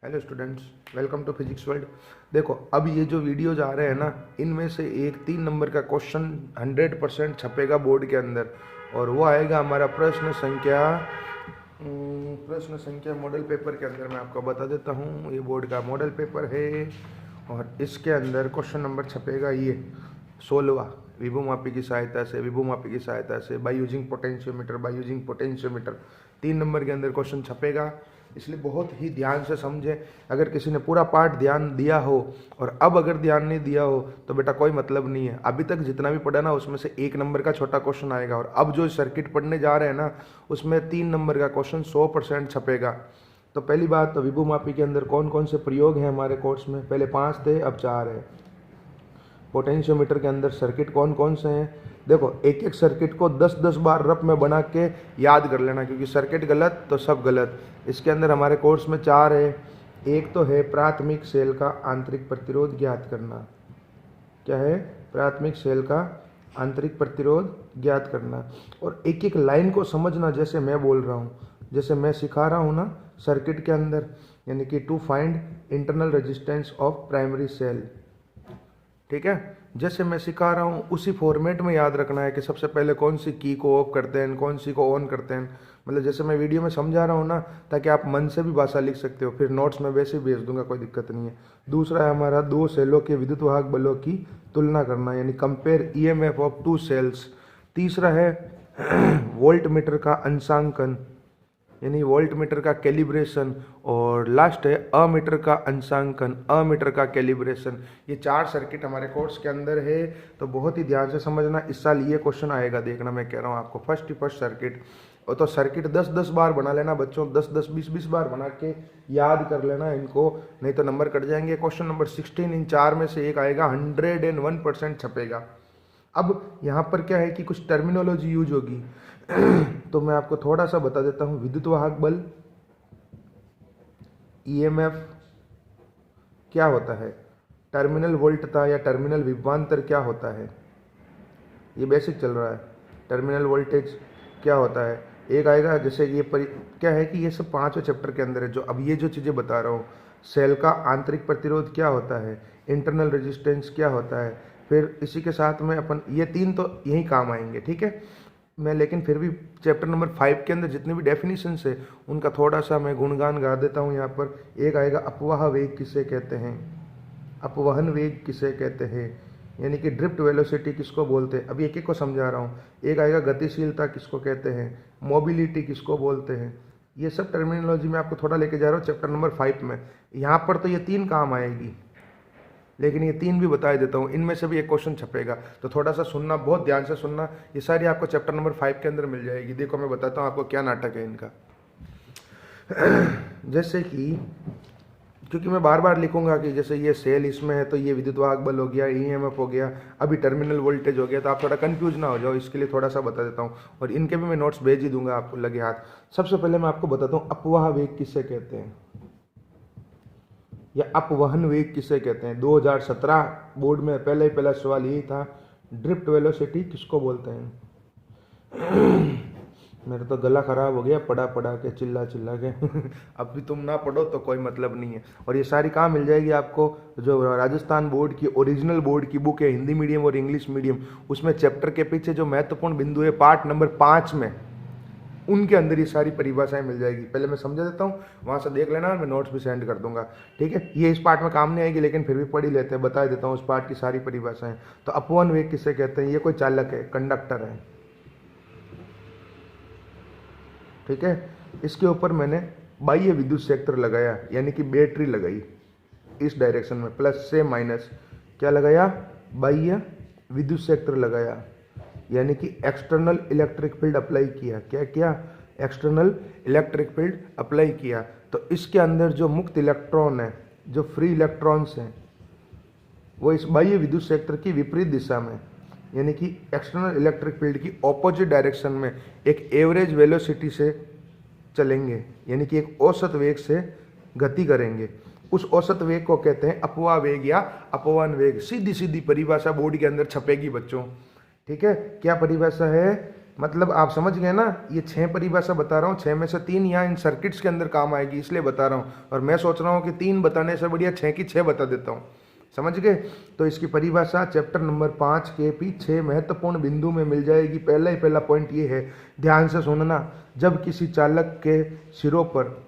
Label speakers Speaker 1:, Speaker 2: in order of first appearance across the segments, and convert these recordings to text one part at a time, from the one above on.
Speaker 1: Hello students, welcome to physics world. देखो, अब ये जो वीडियोज आ रहे हैं ना, इनमें से एक 3 नंबर का क्वेश्चन 100% छपेगा बोर्ड के अंदर, और वो आएगा हमारा प्रश्न संख्या मॉडल पेपर के अंदर। मैं आपको बता देता हूँ, ये बोर्ड का मॉडल पेपर है और इसके अंदर क्वेश्चन नंबर छपेगा ये 16वां। विभव मापी की सहायता से बाय यूजिंग पोटेंशियोमीटर 3 नंबर के अंदर क्वेश्चन छपेगा, इसलिए बहुत ही ध्यान से समझें। अगर किसी ने पूरा पार्ट ध्यान दिया हो और अब अगर ध्यान नहीं दिया हो तो बेटा कोई मतलब नहीं है। अभी तक जितना भी पढ़ा ना उसमें से 1 नंबर का छोटा क्वेश्चन आएगा, और अब जो सर्किट पढ़ने जा रहे हैं ना उसमें 3 नंबर का क्वेश्चन 100% छपेगा। तो पहली बात, तो विभव मापी के अंदर कौन कौन से प्रयोग हैं हमारे कोर्स में? पहले 5 थे, अब 4 है। पोटेंशियोमीटर के अंदर सर्किट कौन कौन से हैं? देखो, एक एक सर्किट को 10-10 बार रफ में बना के याद कर लेना, क्योंकि सर्किट गलत तो सब गलत। इसके अंदर हमारे कोर्स में 4 है। एक तो है प्राथमिक सेल का आंतरिक प्रतिरोध ज्ञात करना। क्या है? प्राथमिक सेल का आंतरिक प्रतिरोध ज्ञात करना। और एक एक लाइन को समझना, जैसे मैं बोल रहा हूँ, जैसे मैं सिखा रहा हूँ ना सर्किट के अंदर, यानी कि to find internal resistance of primary cell. ठीक है, जैसे मैं सिखा रहा हूँ उसी फॉर्मेट में याद रखना है कि सबसे पहले कौन सी की को ऑफ करते हैं, कौन सी को ऑन करते हैं। मतलब जैसे मैं वीडियो में समझा रहा हूँ ना, ताकि आप मन से भी भाषा लिख सकते हो, फिर नोट्स में वैसे ही भेज दूंगा, कोई दिक्कत नहीं है। दूसरा है हमारा 2 सेलों के विद्युत वाहक बलों की तुलना करना, यानी कंपेयर ईएमएफ ऑफ 2 सेल्स। तीसरा है वोल्ट मीटर का अंशांकन, यानी वोल्ट मीटर का कैलिब्रेशन। और लास्ट है अमीटर का अंशांकन, अमीटर का कैलिब्रेशन। ये 4 सर्किट हमारे कोर्स के अंदर है, तो बहुत ही ध्यान से समझना। इस साल ये क्वेश्चन आएगा, देखना, मैं कह रहा हूँ आपको। फर्स्ट सर्किट, और तो सर्किट 10-10 बार बना लेना बच्चों, 10-10 20-20 बार बना के याद कर लेना इनको, नहीं तो नंबर कट जाएंगे। क्वेश्चन नंबर 16 इन 4 में से एक आएगा, 101% छपेगा। अब यहाँ पर क्या है कि कुछ टर्मिनोलॉजी यूज होगी तो मैं आपको थोड़ा सा बता देता हूँ। विद्युत वाहक बल, ईएमएफ क्या होता है, टर्मिनल वोल्टता या टर्मिनल विभवांतर क्या होता है, ये बेसिक चल रहा है। टर्मिनल वोल्टेज क्या होता है, एक आएगा। जैसे ये क्या है कि ये सब 5वें चैप्टर के अंदर है, जो अब ये जो चीज़ें बता रहा हूँ। सेल का आंतरिक प्रतिरोध क्या होता है, इंटरनल रेजिस्टेंस क्या होता है, फिर इसी के साथ में अपन ये 3 तो यही काम आएंगे। ठीक है, मैं लेकिन फिर भी चैप्टर नंबर 5 के अंदर जितने भी डेफिनेशंस है उनका थोड़ा सा मैं गुणगान गा देता हूँ यहाँ पर। एक आएगा अपवाह वेग किसे कहते हैं, अपवहन वेग किसे कहते हैं, यानी कि ड्रिफ्ट वेलोसिटी किसको बोलते हैं। अभी एक एक को समझा रहा हूँ। एक आएगा गतिशीलता किसको कहते हैं, मोबिलिटी किसको बोलते हैं। ये सब टर्मिनोलॉजी में आपको थोड़ा लेके जा रहा हूँ चैप्टर नंबर 5 में। यहाँ पर तो ये 3 काम आएगी, लेकिन ये 3 भी बता देता हूँ, इनमें से भी एक क्वेश्चन छपेगा, तो थोड़ा सा सुनना, बहुत ध्यान से सुनना। ये सारी आपको चैप्टर नंबर 5 के अंदर मिल जाएगी। देखो, मैं बताता हूँ आपको क्या नाटक है इनका। जैसे कि, क्योंकि मैं बार बार लिखूंगा कि जैसे ये सेल इसमें है तो ये विद्युत वाहक बल हो गया, ईएमएफ हो गया, अभी टर्मिनल वोल्टेज हो गया, तो आप थोड़ा कंफ्यूज ना हो जाओ, इसके लिए थोड़ा सा बता देता हूँ। और इनके भी मैं नोट्स भेज ही दूंगा आपको लगे हाथ। सबसे पहले मैं आपको बताता हूँ अपवाह वेग किसे कहते हैं, या अपवहन वेग किसे कहते हैं। 2017 बोर्ड में पहला सवाल यही था, ड्रिफ्ट वेलोसिटी किसको बोलते हैं। मेरा तो गला खराब हो गया पढ़ा के, चिल्ला के अब भी तुम ना पढ़ो तो कोई मतलब नहीं है। और ये सारी कहाँ मिल जाएगी आपको? जो राजस्थान बोर्ड की ओरिजिनल बोर्ड की बुक है, हिंदी मीडियम और इंग्लिश मीडियम, उसमें चैप्टर के पीछे जो महत्वपूर्ण बिंदु है पार्ट नंबर 5 में, उनके अंदर ये सारी परिभाषाएं मिल जाएगी। पहले मैं समझा देता हूँ, वहाँ से देख लेना, मैं नोट्स भी सेंड कर दूंगा। ठीक है, ये इस पार्ट में काम नहीं आएगी, लेकिन फिर भी पढ़ ही लेते हैं, बता देता हूँ उस पार्ट की सारी परिभाषाएं। तो अपवन वेग किसे कहते हैं? ये कोई चालक है, कंडक्टर है। ठीक है, इसके ऊपर मैंने बाह्य विद्युत क्षेत्र लगाया, यानी कि बैटरी लगाई इस डायरेक्शन में, प्लस से माइनस। क्या लगाया? बाह्य विद्युत क्षेत्र लगाया, यानी कि एक्सटर्नल इलेक्ट्रिक फील्ड अप्लाई किया। क्या किया? एक्सटर्नल इलेक्ट्रिक फील्ड अप्लाई किया। तो इसके अंदर जो मुक्त इलेक्ट्रॉन है, जो फ्री इलेक्ट्रॉन्स हैं, वो इस बाह्य विद्युत क्षेत्र की विपरीत दिशा में, यानी कि एक्सटर्नल इलेक्ट्रिक फील्ड की ऑपोजिट डायरेक्शन में एक एवरेज वेलोसिटी से चलेंगे, यानी कि एक औसत वेग से गति करेंगे। उस औसत वेग को कहते हैं अपवाह वेग या अपवन वेग। सीधी सीधी परिभाषा बोर्ड के अंदर छपेगी बच्चों। ठीक है, क्या परिभाषा है? मतलब आप समझ गए ना, ये 6 परिभाषा बता रहा हूँ, 6 में से 3 यहाँ इन सर्किट्स के अंदर काम आएगी, इसलिए बता रहा हूँ। और मैं सोच रहा हूँ कि 3 बताने से बढ़िया 6 की 6 बता देता हूँ। समझ गए? तो इसकी परिभाषा चैप्टर नंबर 5 के पीछे महत्वपूर्ण बिंदु में मिल जाएगी। पहला पॉइंट ये है, ध्यान से सुनना। जब किसी चालक के सिरों पर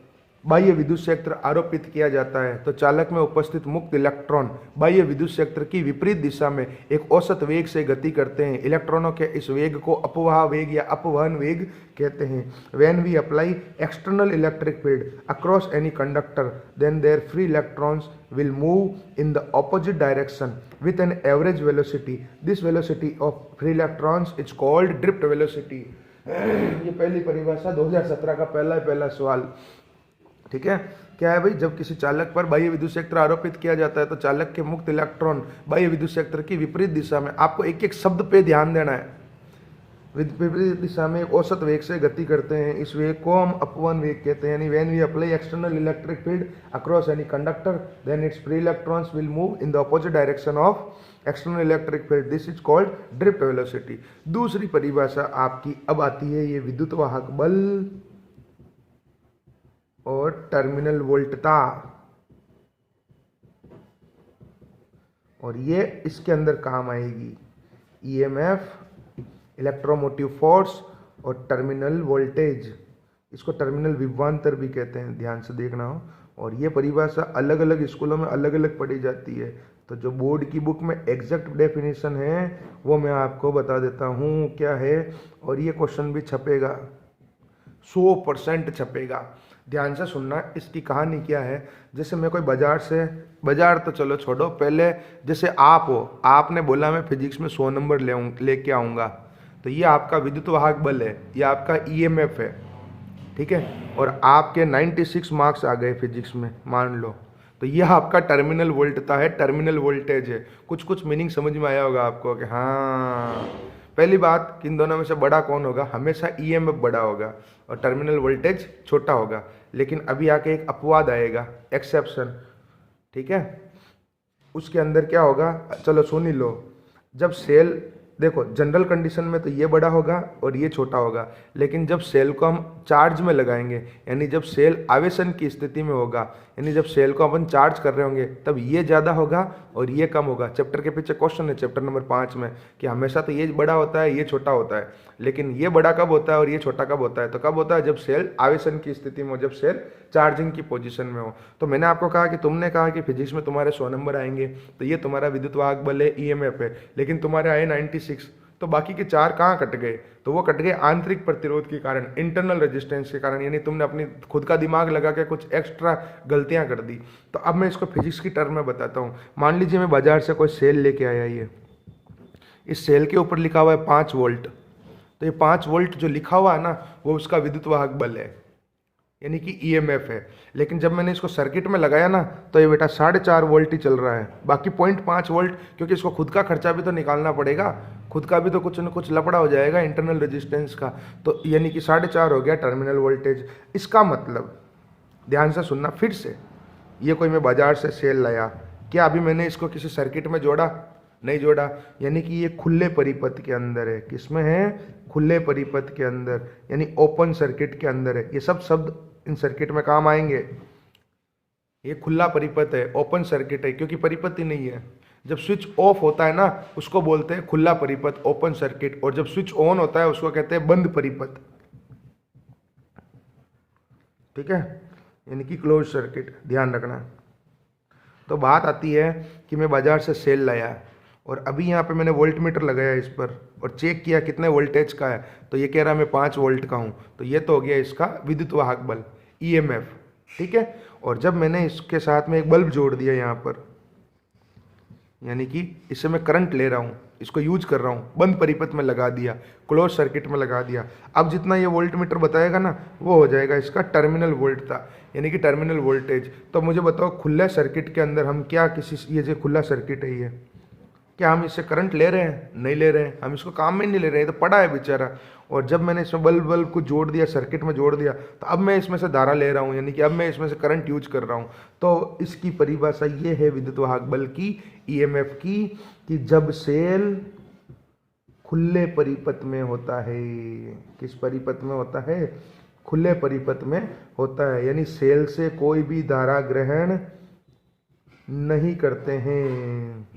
Speaker 1: बाह्य विद्युत क्षेत्र आरोपित किया जाता है तो चालक में उपस्थित मुक्त इलेक्ट्रॉन बाह्य विद्युत क्षेत्र की विपरीत दिशा में एक औसत वेग से गति करते हैं। इलेक्ट्रॉनों के इस वेग को अपवाह वेग या अपवहन वेग कहते हैं। When we apply external electric field across any conductor then their free electrons will move in the opposite direction with an average velocity. This velocity of free electrons is called drift velocity. ये पहली परिभाषा 2017 का पहला सवाल। ठीक है, क्या है भाई, जब किसी चालक पर बाह्य विद्युत क्षेत्र आरोपित किया जाता है तो चालक के मुक्त इलेक्ट्रॉन बाह्य विद्युत क्षेत्र की विपरीत दिशा में, आपको एक एक शब्द पे ध्यान देना है, विपरीत दिशा में औसत वेग से गति करते हैं। इस वेग को हम अपवन वेग कहते हैं। यानी when we apply external electric field across any conductor then its free electrons will move in the opposite direction of external electric field. This is called drift velocity. दूसरी परिभाषा आपकी अब आती है, ये विद्युत वाहक बल और टर्मिनल वोल्टता, और ये इसके अंदर काम आएगी। ईएमएफ, इलेक्ट्रोमोटिव फोर्स और टर्मिनल वोल्टेज, इसको टर्मिनल विभवांतर भी कहते हैं, ध्यान से देखना हो। और ये परिभाषा अलग अलग स्कूलों में अलग अलग पढ़ी जाती है। तो जो बोर्ड की बुक में एग्जैक्ट डेफिनेशन है वो मैं आपको बता देता हूँ क्या है, और ये क्वेश्चन भी छपेगा, 100% छपेगा। ध्यान से सुनना, इसकी कहानी क्या है। जैसे मैं कोई बाजार तो चलो छोड़ो, पहले जैसे आप हो, आपने बोला मैं फिजिक्स में 100 नंबर लेके आऊँगा, तो ये आपका विद्युत वाहक बल है, ये आपका ईएमएफ है। ठीक है, और आपके 96 मार्क्स आ गए फिजिक्स में मान लो, तो यह आपका टर्मिनल वोल्टता है, टर्मिनल वोल्टेज है। कुछ मीनिंग समझ में आया होगा आपको कि हाँ, पहली बात कि इन दोनों में से बड़ा कौन होगा, हमेशा ईएमएफ बड़ा होगा और टर्मिनल वोल्टेज छोटा होगा। लेकिन अभी आके एक अपवाद आएगा, एक्सेप्शन। ठीक है, उसके अंदर क्या होगा, चलो सुन ही लो। जब सेल, देखो जनरल कंडीशन में तो ये बड़ा होगा और ये छोटा होगा, लेकिन जब सेल को हम चार्ज में लगाएंगे, यानी जब सेल आवेशन की स्थिति में होगा, यानी जब सेल को अपन चार्ज कर रहे होंगे, तब ये ज़्यादा होगा और ये कम होगा। चैप्टर के पीछे क्वेश्चन है चैप्टर नंबर 5 में कि हमेशा तो ये बड़ा होता है, ये छोटा होता है, लेकिन ये बड़ा कब होता है और ये छोटा कब होता है, तो कब होता है, जब सेल आवेशन की स्थिति में हो, जब सेल चार्जिंग की पोजीशन में हो। तो मैंने आपको कहा कि तुमने कहा कि फिजिक्स में तुम्हारे 100 नंबर आएंगे, तो ये तुम्हारा विद्युत वाहक बल है, ईएमएफ है, लेकिन तुम्हारे आए 96, तो बाकी के 4 कहाँ कट गए, तो वो कट गए आंतरिक प्रतिरोध के कारण, इंटरनल रेजिस्टेंस के कारण, यानी तुमने अपनी खुद का दिमाग लगा के कुछ एक्स्ट्रा गलतियां कर दी। तो अब मैं इसको फिजिक्स की टर्म में बताता हूँ। मान लीजिए मैं बाजार से कोई सेल लेके आया, ये इस सेल के ऊपर लिखा हुआ है 5 वोल्ट, तो ये 5 वोल्ट जो लिखा हुआ है ना, वो उसका विद्युत वाहक बल है, यानी कि ईएमएफ है। लेकिन जब मैंने इसको सर्किट में लगाया ना, तो ये बेटा 4.5 वोल्ट ही चल रहा है, बाकी 0.5 वोल्ट, क्योंकि इसको खुद का खर्चा भी तो निकालना पड़ेगा, खुद का भी तो कुछ न कुछ लपड़ा हो जाएगा इंटरनल रेजिस्टेंस का, तो यानी कि 4.5 हो गया टर्मिनल वोल्टेज। इसका मतलब, ध्यान से सुनना फिर से, ये कोई मैं बाजार से सेल लाया, क्या अभी मैंने इसको किसी सर्किट में जोड़ा, नहीं जोड़ा, यानी कि ये खुले परिपथ के अंदर है। किसमें है, खुले परिपथ के अंदर, यानी ओपन सर्किट के अंदर है। ये सब शब्द इन सर्किट में काम आएंगे। ये खुला परिपथ है, ओपन सर्किट है, क्योंकि परिपथ ही नहीं है। जब स्विच ऑफ होता है ना, उसको बोलते हैं खुला परिपथ, ओपन सर्किट, और जब स्विच ऑन होता है उसको कहते हैं बंद परिपथ। ठीक है, यानी कि क्लोज सर्किट, ध्यान रखना। तो बात आती है कि मैं बाजार से सेल लाया और अभी यहाँ पे मैंने वोल्ट मीटर लगाया इस पर और चेक किया कितने वोल्टेज का है, तो ये कह रहा है मैं 5 वोल्ट का हूँ, तो ये तो हो गया इसका विद्युत वाहक बल, ईएमएफ। ठीक है, और जब मैंने इसके साथ में एक बल्ब जोड़ दिया यहाँ पर, यानी कि इससे मैं करंट ले रहा हूँ, इसको यूज कर रहा हूँ, बंद परिपथ में लगा दिया, क्लोज सर्किट में लगा दिया, अब जितना ये वोल्ट मीटर बताएगा ना, वो हो जाएगा इसका टर्मिनल वोल्टता, यानी कि टर्मिनल वोल्टेज। तो मुझे बताओ, खुले सर्किट के अंदर हम क्या ये जो खुला सर्किट है, ये क्या हम इससे करंट ले रहे हैं, नहीं ले रहे हैं, हम इसको काम में नहीं ले रहे हैं, तो पड़ा है बेचारा। और जब मैंने इसमें बल्ब को जोड़ दिया, सर्किट में जोड़ दिया, तो अब मैं इसमें से धारा ले रहा हूँ, यानी कि अब मैं इसमें से करंट यूज कर रहा हूँ। तो इसकी परिभाषा ये है विद्युत वाहक बल की, ईएमएफ की, कि जब सेल खुले परिपथ में होता है। किस परिपथ में होता है? खुले परिपथ में होता है, यानी सेल से कोई भी धारा ग्रहण नहीं करते हैं।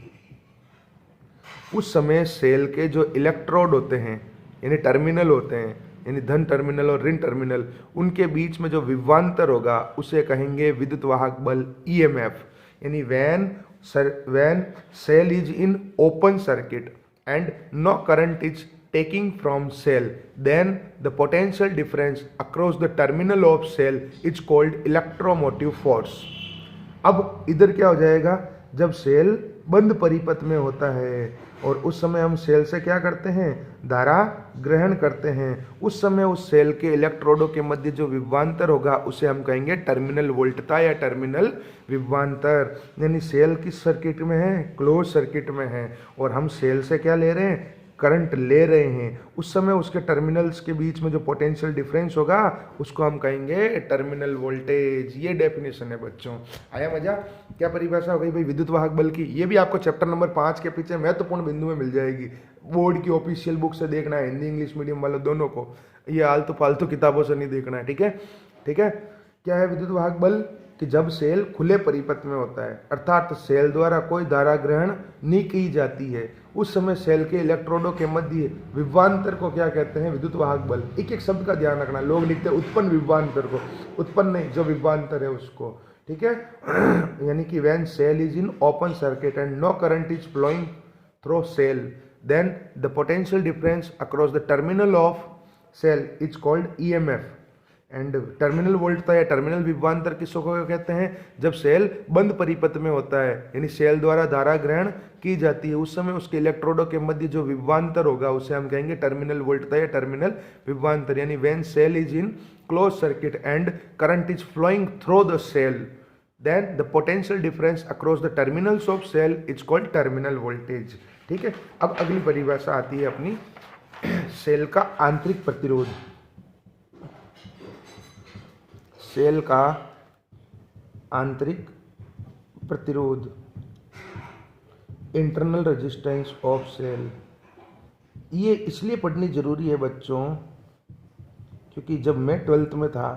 Speaker 1: उस समय सेल के जो इलेक्ट्रोड होते हैं यानी टर्मिनल होते हैं, यानी धन टर्मिनल और ऋण टर्मिनल, उनके बीच में जो विभवांतर होगा उसे कहेंगे विद्युत वाहक बल ईएमएफ। यानी when cell is in open circuit and no current is taking from cell, then the potential difference across the terminal of cell is called electromotive force। अब इधर क्या हो जाएगा, जब सेल बंद परिपथ में होता है और उस समय हम सेल से क्या करते हैं, धारा ग्रहण करते हैं, उस समय उस सेल के इलेक्ट्रोडों के मध्य जो विभवांतर होगा उसे हम कहेंगे टर्मिनल वोल्टता या टर्मिनल विभवांतर। यानी सेल किस सर्किट में है? क्लोज सर्किट में है, और हम सेल से क्या ले रहे हैं? करंट ले रहे हैं। उस समय उसके टर्मिनल्स के बीच में जो पोटेंशियल डिफरेंस होगा उसको हम कहेंगे टर्मिनल वोल्टेज। ये डेफिनेशन है बच्चों। आया मजा? क्या परिभाषा हो गई भाई विद्युत वाहक बल की? ये भी आपको चैप्टर नंबर 5 के पीछे महत्वपूर्ण बिंदु में मिल जाएगी। बोर्ड की ऑफिशियल बुक से देखना है, हिंदी इंग्लिश मीडियम वालों दोनों को, ये आलतू फालतू किताबों से नहीं देखना है। ठीक है, ठीक है। क्या है विद्युत वाहक बल? कि जब सेल खुले परिपथ में होता है, अर्थात सेल द्वारा कोई धारा ग्रहण नहीं की जाती है, उस समय सेल के इलेक्ट्रोडों के मध्य विभवांतर को क्या कहते हैं? विद्युत वाहक बल। एक एक शब्द का ध्यान रखना। लोग लिखते हैं उत्पन्न विभवांतर को, उत्पन्न नहीं, जो विभवांतर है उसको। ठीक है। यानी कि when cell is in open circuit and no current is flowing through cell, then the potential difference across the terminal of cell is called EMF. And terminal वोल्टता या टर्मिनल विभवांतर किसको कहते हैं? जब सेल बंद परिपथ में होता है, यानी सेल द्वारा धारा ग्रहण की जाती है, उस समय उसके इलेक्ट्रोडों के मध्य जो विभवांतर होगा उसे हम कहेंगे टर्मिनल वोल्टता या टर्मिनल विभवांतर। यानी when cell is in close circuit and current is flowing through the cell, then the potential difference across the terminals of cell is called terminal voltage. ठीक है। अब अगली परिभाषा आती है अपनी सेल का आंतरिक प्रतिरोध। सेल का आंतरिक प्रतिरोध, इंटरनल रेजिस्टेंस ऑफ सेल। ये इसलिए पढ़नी जरूरी है बच्चों क्योंकि जब मैं 12th में था,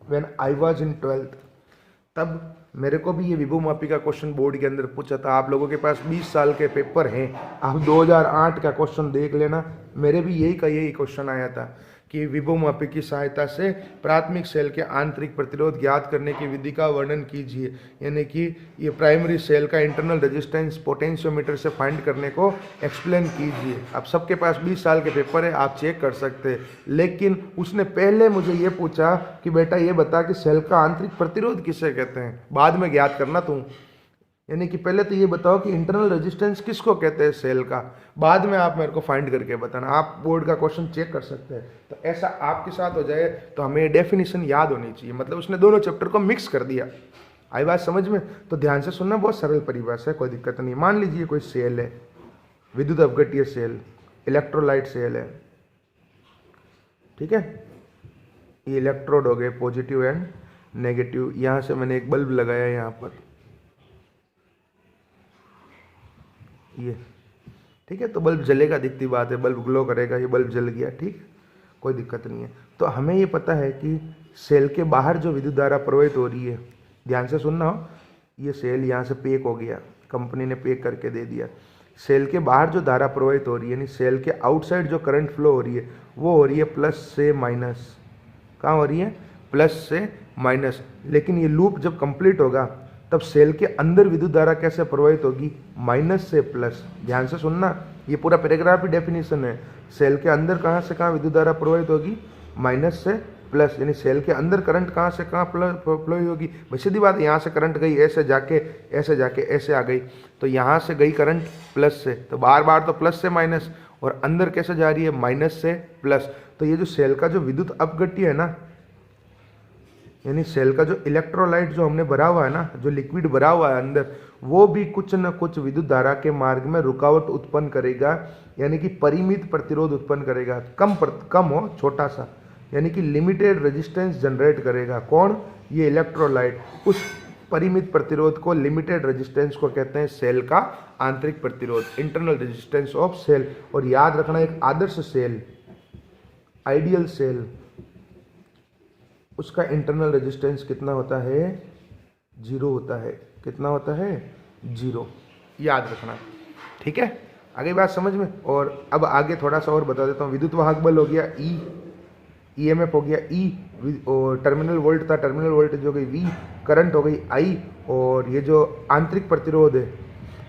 Speaker 1: when I was in 12th, तब मेरे को भी ये विभवमापी का क्वेश्चन बोर्ड के अंदर पूछा था। आप लोगों के पास 20 साल के पेपर हैं, आप 2008 का क्वेश्चन देख लेना, मेरे भी यही क्वेश्चन आया था कि विभवमापी की सहायता से प्राथमिक सेल के आंतरिक प्रतिरोध ज्ञात करने की विधि का वर्णन कीजिए। यानी कि ये प्राइमरी सेल का इंटरनल रेजिस्टेंस पोटेंशियोमीटर से फाइंड करने को एक्सप्लेन कीजिए। अब सबके पास 20 साल के पेपर है, आप चेक कर सकते हैं। लेकिन उसने पहले मुझे ये पूछा कि बेटा ये बता कि सेल का आंतरिक प्रतिरोध किसे कहते हैं, बाद में ज्ञात करना तू। यानी कि पहले तो ये बताओ कि इंटरनल रेजिस्टेंस किसको कहते हैं सेल का, बाद में आप मेरे को फाइंड करके बताना। आप बोर्ड का क्वेश्चन चेक कर सकते हैं। तो ऐसा आपके साथ हो जाए तो हमें डेफिनेशन याद होनी चाहिए। मतलब उसने दोनों चैप्टर को मिक्स कर दिया। आई बात समझ में? तो ध्यान से सुनना, बहुत सरल परिभाषा है, कोई दिक्कत नहीं। मान लीजिए कोई सेल है, विद्युत अपघट्य सेल, इलेक्ट्रोलाइट सेल है। ठीक है, ये इलेक्ट्रोड हो गए पॉजिटिव एंड नेगेटिव। यहाँ से मैंने एक बल्ब लगाया यहाँ पर, ये ठीक है, तो बल्ब जलेगा, दिखती बात है, बल्ब ग्लो करेगा, ये बल्ब जल गया। ठीक, कोई दिक्कत नहीं है। तो हमें ये पता है कि सेल के बाहर जो विद्युत धारा प्रवाहित हो रही है, ध्यान से सुनना हो, ये सेल यहाँ से पैक हो गया, कंपनी ने पैक करके दे दिया। सेल के बाहर जो धारा प्रवाहित हो रही है, यानी सेल के आउटसाइड जो करंट फ्लो हो रही है, वो हो रही है प्लस से माइनस। कहाँ हो रही है? प्लस से माइनस। लेकिन ये लूप जब कंप्लीट होगा तब सेल के अंदर विद्युत धारा कैसे प्रवाहित होगी? माइनस से प्लस। ध्यान से सुनना, ये पूरा पैराग्राफ ही डेफिनेशन है। सेल के अंदर कहाँ से कहाँ विद्युत धारा प्रवाहित होगी? माइनस से प्लस। यानी सेल के अंदर करंट कहाँ से कहाँ फ्लो होगी? भाई सीधी बात है, यहाँ से करंट गई ऐसे जाके ऐसे आ गई, तो यहाँ से गई करंट प्लस से, तो बार बार तो प्लस से माइनस, और अंदर कैसे जा रही है? माइनस से प्लस। तो ये जो सेल का जो विद्युत अपघट्य है ना, यानी सेल का जो इलेक्ट्रोलाइट जो हमने भरा हुआ है ना, जो लिक्विड भरा हुआ है अंदर, वो भी कुछ न कुछ विद्युत धारा के मार्ग में रुकावट उत्पन्न करेगा, यानी कि परिमित प्रतिरोध उत्पन्न करेगा। कम हो, छोटा सा, यानी कि लिमिटेड रेजिस्टेंस जनरेट करेगा। कौन? ये इलेक्ट्रोलाइट। परिमित प्रतिरोध को, लिमिटेड रेजिस्टेंस को कहते हैं सेल का आंतरिक प्रतिरोध, इंटरनल रेजिस्टेंस ऑफ सेल। और याद रखना एक आदर्श सेल, आइडियल सेल, उसका इंटरनल रेजिस्टेंस कितना होता है? 0 होता है। कितना होता है? 0। याद रखना, ठीक है। आगे बात समझ में। और अब आगे थोड़ा सा और बता देता हूँ। विद्युत वाहक बल हो गया E, EMF हो गया E, और टर्मिनल वोल्ट था, टर्मिनल वोल्टेज हो गई V, करंट हो गई I, और ये जो आंतरिक प्रतिरोध है,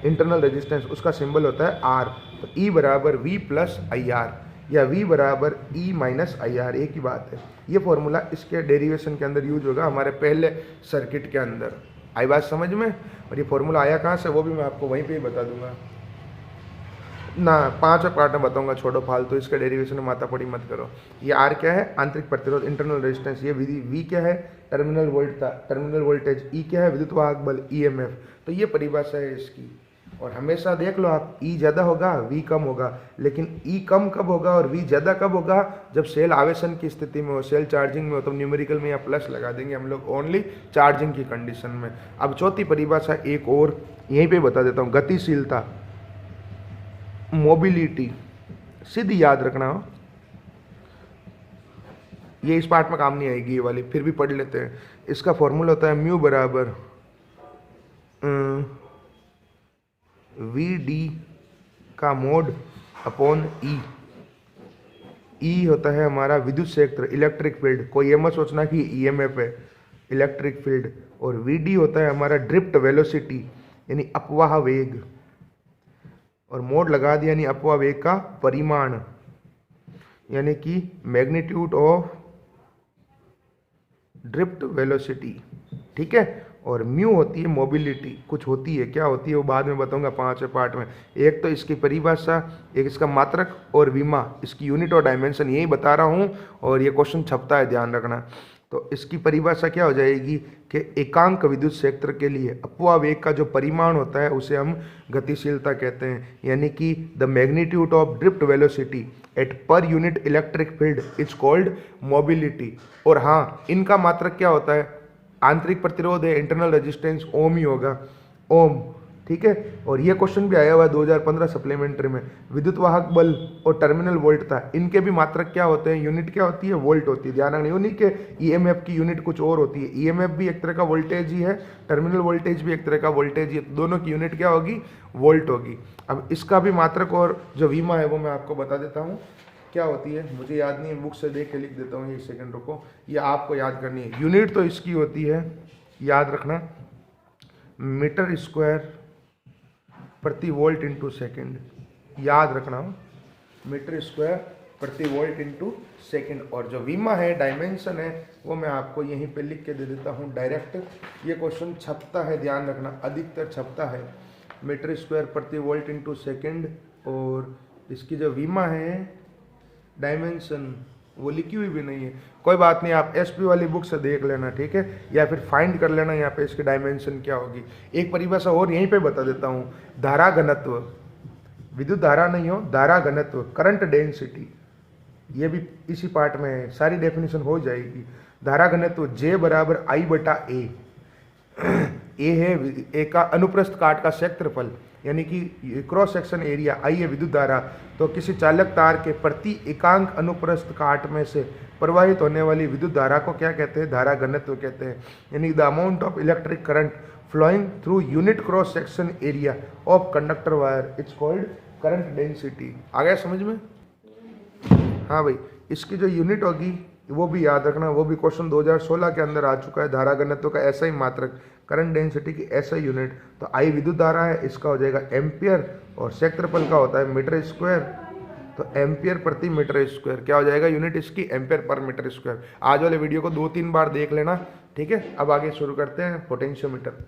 Speaker 1: इंटरनल रेजिस्टेंस, उसका सिंबल होता है R। तो E बराबर V प्लस IR या V बराबर E माइनस IR, एक ही बात है। ये फॉर्मूला इसके डेरिवेशन के अंदर यूज होगा, हमारे पहले सर्किट के अंदर। आई बात समझ में। और ये फॉर्मूला आया कहाँ से वो भी मैं आपको वहीं पे ही बता दूंगा ना, 5 पार्ट में बताऊंगा, छोड़ो फालतू, इसके डेरिवेशन में माथा पड़ी मत करो। ये R क्या है? आंतरिक प्रतिरोध, इंटरनल रेजिस्टेंस। ये V क्या है? टर्मिनल वोल्ट था, टर्मिनल वोल्टेज। E क्या है? विद्युत वाहक बल, EMF। तो ये परिभाषा है इसकी। और हमेशा देख लो आप, E ज़्यादा होगा, V कम होगा। लेकिन E कम कब होगा और V ज़्यादा कब होगा? जब सेल आवेशन की स्थिति में हो, सेल चार्जिंग में हो, तो न्यूमेरिकल में या प्लस लगा देंगे हम लोग, ओनली चार्जिंग की कंडीशन में। अब चौथी परिभाषा एक और यहीं पे बता देता हूँ, गतिशीलता, मोबिलिटी, सीधी याद रखना हो। ये इस पार्ट में काम नहीं आएगी ये वाली, फिर भी पढ़ लेते हैं। इसका फॉर्मूला होता है म्यू बराबर VD का मोड अपॉन E। E होता है हमारा विद्युत क्षेत्र, इलेक्ट्रिक फील्ड। कोई ये मत सोचना कि EMF है, इलेक्ट्रिक फील्ड। और VD होता है हमारा ड्रिफ्ट वेलोसिटी, यानी अपवाह वेग। और मोड लगा दिया, यानी अपवाह वेग का परिमाण, यानी कि मैग्नीट्यूड ऑफ ड्रिफ्ट वेलोसिटी, ठीक है। और म्यू होती है मोबिलिटी, कुछ होती है, क्या होती है वो बाद में बताऊंगा 5वें पार्ट में। एक तो इसकी परिभाषा, एक इसका मात्रक, और विमा, इसकी यूनिट और डायमेंशन, यही बता रहा हूँ। और ये क्वेश्चन छपता है, ध्यान रखना। तो इसकी परिभाषा क्या हो जाएगी कि एकांक विद्युत क्षेत्र के लिए अपवाह वेग का जो परिमाण होता है उसे हम गतिशीलता कहते हैं, यानी कि the magnitude of drift velocity at per unit electric field is called mobility. और हाँ, इनका मात्रक क्या होता है? आंतरिक प्रतिरोध है, इंटरनल रेजिस्टेंस, ओम ही होगा, ओम, ठीक है। और ये क्वेश्चन भी आया हुआ है 2015 सप्लीमेंट्री में। विद्युत वाहक बल और टर्मिनल वोल्ट था, इनके भी मात्रक क्या होते हैं? यूनिट क्या होती है? वोल्ट होती है। ध्यान रखना, यूनिट के EMF की यूनिट कुछ और होती है। EMF भी एक तरह का वोल्टेज ही है, टर्मिनल वोल्टेज भी एक तरह का वोल्टेज ही है। दोनों की यूनिट क्या होगी? वोल्ट होगी। अब इसका भी मात्रक और जो विमा है वो मैं आपको बता देता हूँ क्या होती है। मुझे याद नहीं है, बुक से देख के लिख देता हूँ, एक सेकंड रुको। ये आपको याद करनी है। यूनिट तो इसकी होती है, याद रखना, मीटर स्क्वायर प्रति वोल्ट इंटू सेकेंड। याद रखना, मीटर स्क्वायर प्रति वोल्ट इंटू सेकेंड। और जो विमा है, डायमेंशन है, वो मैं आपको यहीं पे लिख के दे देता हूँ डायरेक्ट। ये क्वेश्चन छपता है, ध्यान रखना, अधिकतर छपता है मीटर स्क्वायर प्रति वोल्ट इंटू सेकेंड। और इसकी जो विमा है, डायमेंशन, वो लिखी हुई भी नहीं है। कोई बात नहीं, आप SP वाली बुक से देख लेना, ठीक है, या फिर फाइंड कर लेना यहाँ पे इसकी डायमेंशन क्या होगी। एक परिभाषा और यहीं पे बता देता हूँ, धारा घनत्व, विद्युत धारा नहीं हो, धारा घनत्व, करंट डेंसिटी, ये भी इसी पार्ट में है, सारी डेफिनेशन हो जाएगी। धारा घनत्व J बराबर I/A। ए है ए का अनुप्रस्थ काट का क्षेत्रफल, यानी कि क्रॉस सेक्शन एरिया। I है विद्युत धारा, तो किसी चालक तार के प्रति एकांक अनुप्रस्थ काट में से प्रवाहित होने वाली विद्युत धारा को क्या कहते हैं? धारा घनत्व कहते हैं। यानी the amount of electric current flowing through unit cross section area of conductor wire it's called current density. आ गया समझ में? हाँ भाई, इसकी जो यूनिट होगी वो भी याद रखना, वो भी क्वेश्चन 2016 के अंदर आ चुका है। धारा घनत्व का ऐसा ही मात्रक, करंट डेंसिटी की ऐसा यूनिट। तो I विद्युत धारा है, इसका हो जाएगा एम्पियर, और क्षेत्रफल का होता है मीटर स्क्वायर। तो एम्पियर प्रति मीटर स्क्वायर क्या हो जाएगा? यूनिट इसकी एम्पियर पर मीटर स्क्वायर। आज वाले वीडियो को 2-3 बार देख लेना, ठीक है। अब आगे शुरू करते हैं पोटेंशियोमीटर।